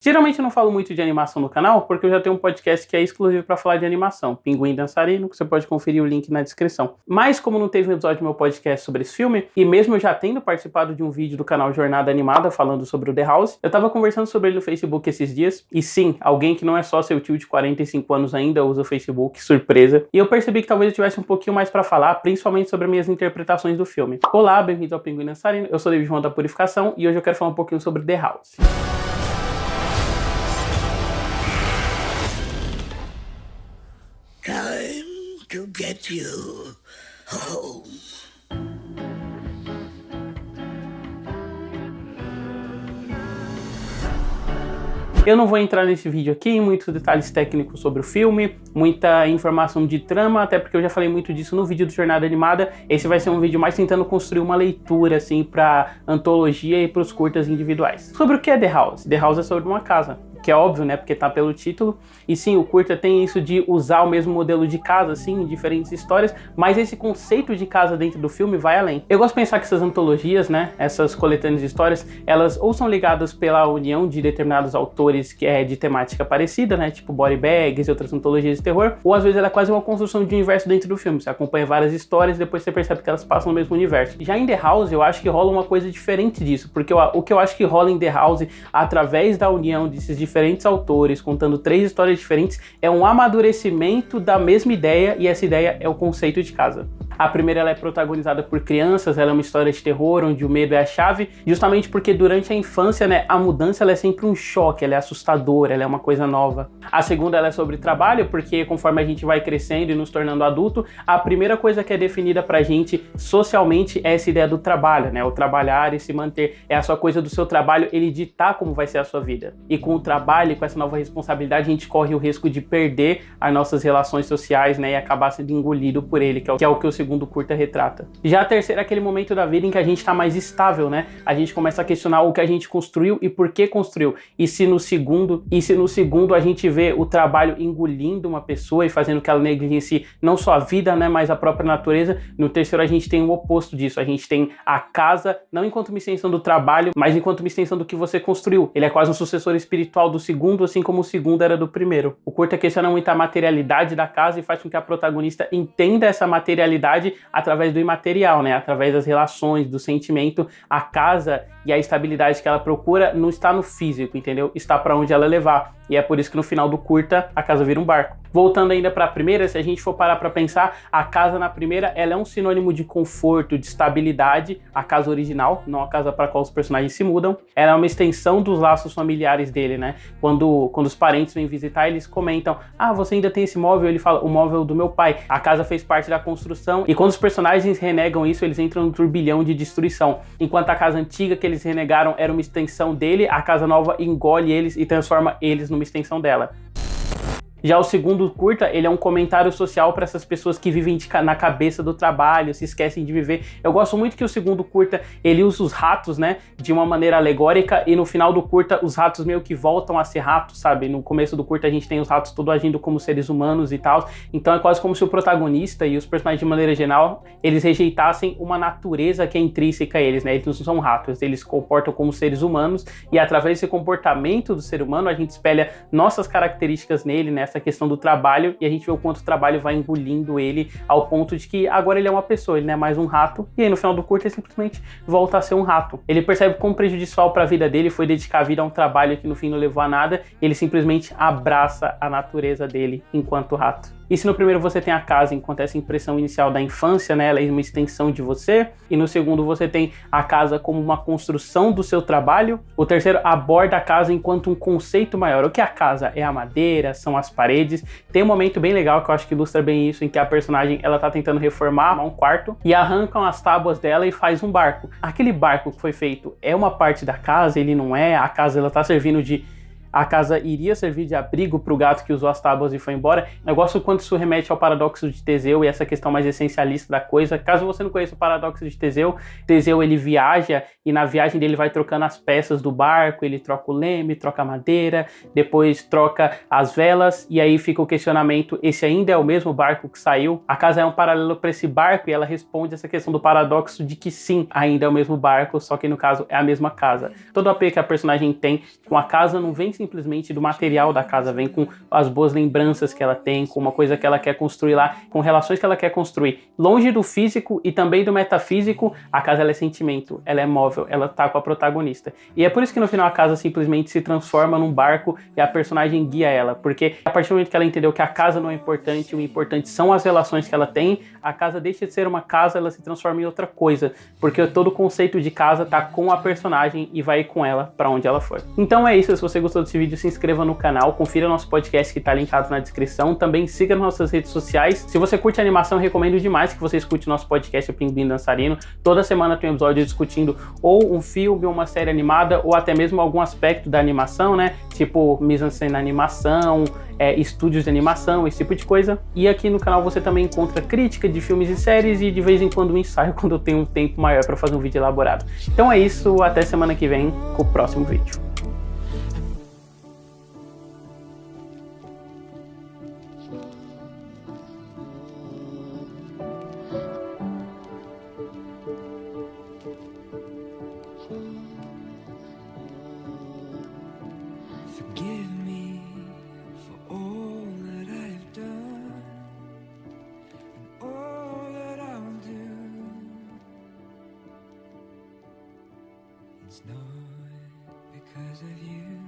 Geralmente eu não falo muito de animação no canal, porque eu já tenho um podcast que é exclusivo para falar de animação, Pinguim Dançarino, que você pode conferir o link na descrição. Mas como não teve um episódio do meu podcast sobre esse filme, e mesmo eu já tendo participado de um vídeo do canal Jornada Animada falando sobre o The House, eu tava conversando sobre ele no Facebook esses dias, e sim, alguém que não é só seu tio de 45 anos ainda usa o Facebook, surpresa, e eu percebi que talvez eu tivesse um pouquinho mais para falar, principalmente sobre as minhas interpretações do filme. Olá, bem-vindo ao Pinguim Dançarino, eu sou David João da Purificação, e hoje eu quero falar um pouquinho sobre The House. Time to get you home. Eu não vou entrar nesse vídeo aqui em muitos detalhes técnicos sobre o filme, muita informação de trama, até porque eu já falei muito disso no vídeo do Jornada Animada. Esse vai ser um vídeo mais tentando construir uma leitura, assim, pra antologia e pros curtas individuais. Sobre o que é The House? The House é sobre uma casa, que é óbvio, né, porque tá pelo título. E sim, o curta tem isso de usar o mesmo modelo de casa, assim, em diferentes histórias, mas esse conceito de casa dentro do filme vai além. Eu gosto de pensar que essas antologias, né, essas coletâneas de histórias, elas ou são ligadas pela união de determinados autores que é de temática parecida, né, tipo Body Bags e outras antologias de terror, ou às vezes ela é quase uma construção de universo dentro do filme. Você acompanha várias histórias e depois você percebe que elas passam no mesmo universo. Já em The House, eu acho que rola uma coisa diferente disso, porque o que eu acho que rola em The House, através da união desses diferentes autores, contando 3 histórias diferentes, é um amadurecimento da mesma ideia, e essa ideia é o conceito de casa. A primeira ela é protagonizada por crianças, ela é uma história de terror, onde o medo é a chave, justamente porque durante a infância, né, a mudança ela é sempre um choque, ela é assustadora, ela é uma coisa nova. A segunda ela é sobre trabalho, porque conforme a gente vai crescendo e nos tornando adulto, a primeira coisa que é definida pra gente socialmente é essa ideia do trabalho, né, o trabalhar e se manter, é a sua coisa do seu trabalho, ele ditar como vai ser a sua vida. E com o trabalho, com essa nova responsabilidade, a gente corre o risco de perder as nossas relações sociais, né, e acabar sendo engolido por ele, que é o que o segundo curta retrata. Já a terceira é aquele momento da vida em que a gente tá mais estável, né? A gente começa a questionar o que a gente construiu e por que construiu. E se no segundo a gente vê o trabalho engolindo uma pessoa e fazendo que ela negligencie não só a vida, né, mas a própria natureza, no terceiro a gente tem o oposto disso. A gente tem a casa, não enquanto uma extensão do trabalho, mas enquanto uma extensão do que você construiu. Ele é quase um sucessor espiritual do segundo, assim como o segundo era do primeiro. O curta questiona muito a materialidade da casa e faz com que a protagonista entenda essa materialidade através do imaterial, né? Através das relações, do sentimento. A casa e a estabilidade que ela procura não está no físico, entendeu? Está para onde ela levar. E é por isso que no final do curta a casa vira um barco. Voltando ainda para a primeira, se a gente for parar para pensar, a casa na primeira ela é um sinônimo de conforto, de estabilidade, a casa original, não a casa para qual os personagens se mudam. Ela é uma extensão dos laços familiares dele, né? Quando os parentes vêm visitar, eles comentam: ah, você ainda tem esse móvel? Ele fala: o móvel do meu pai. A casa fez parte da construção, e quando os personagens renegam isso, eles entram no turbilhão de destruição. Enquanto a casa antiga que eles renegaram era uma extensão dele, a casa nova engole eles e transforma eles numa extensão dela. Já o segundo curta, ele é um comentário social para essas pessoas que vivem na cabeça do trabalho, se esquecem de viver. Eu gosto muito que o segundo curta, ele usa os ratos, né, de uma maneira alegórica, e no final do curta, os ratos meio que voltam a ser ratos, sabe? No começo do curta, a gente tem os ratos todos agindo como seres humanos e tal. Então é quase como se o protagonista e os personagens de maneira geral, eles rejeitassem uma natureza que é intrínseca a eles, né? Eles não são ratos, eles se comportam como seres humanos, e através desse comportamento do ser humano, a gente espelha nossas características nele, né? Essa questão do trabalho, e a gente vê o quanto o trabalho vai engolindo ele ao ponto de que agora ele é uma pessoa, ele não é mais um rato, e aí no final do curto ele simplesmente volta a ser um rato. Ele percebe como prejudicial para a vida dele foi dedicar a vida a um trabalho que no fim não levou a nada, e ele simplesmente abraça a natureza dele enquanto rato. E se no primeiro você tem a casa enquanto essa impressão inicial da infância, né, ela é uma extensão de você, e no segundo você tem a casa como uma construção do seu trabalho, o terceiro aborda a casa enquanto um conceito maior. O que é a casa? É a madeira, são as paredes. Tem um momento bem legal que eu acho que ilustra bem isso, em que a personagem ela tá tentando reformar um quarto e arrancam as tábuas dela e faz um barco. Aquele barco que foi feito é uma parte da casa, ele não é, a casa ela tá servindo de... A casa iria servir de abrigo para o gato que usou as tábuas e foi embora. Eu gosto quando isso remete ao paradoxo de Teseu e essa questão mais essencialista da coisa. Caso você não conheça o paradoxo de Teseu, Teseu ele viaja e na viagem dele vai trocando as peças do barco, ele troca o leme, troca a madeira, depois troca as velas, e aí fica o questionamento: esse ainda é o mesmo barco que saiu? A casa é um paralelo para esse barco, e ela responde essa questão do paradoxo de que sim, ainda é o mesmo barco, só que no caso é a mesma casa. Todo o apego que a personagem tem com a casa não vem simplesmente do material da casa, vem com as boas lembranças que ela tem, com uma coisa que ela quer construir lá, com relações que ela quer construir. Longe do físico e também do metafísico, a casa ela é sentimento, ela é móvel, ela tá com a protagonista. E é por isso que no final a casa simplesmente se transforma num barco e a personagem guia ela, porque a partir do momento que ela entendeu que a casa não é importante, o importante são as relações que ela tem, a casa deixa de ser uma casa, ela se transforma em outra coisa, porque todo o conceito de casa tá com a personagem e vai com ela pra onde ela for. Então é isso, se você gostou desse vídeo, se inscreva no canal, confira nosso podcast que tá linkado na descrição, também siga nas nossas redes sociais. Se você curte animação, eu recomendo demais que você escute nosso podcast, o Pinguim Dançarino. Toda semana tem um episódio discutindo ou um filme, ou uma série animada, ou até mesmo algum aspecto da animação, né? Tipo mise-en-scène na animação, estúdios de animação, esse tipo de coisa. E aqui no canal você também encontra crítica de filmes e séries e de vez em quando um ensaio quando eu tenho um tempo maior para fazer um vídeo elaborado. Então é isso, até semana que vem com o próximo vídeo. Forgive me for all that I've done and all that I'll do. It's not because of you.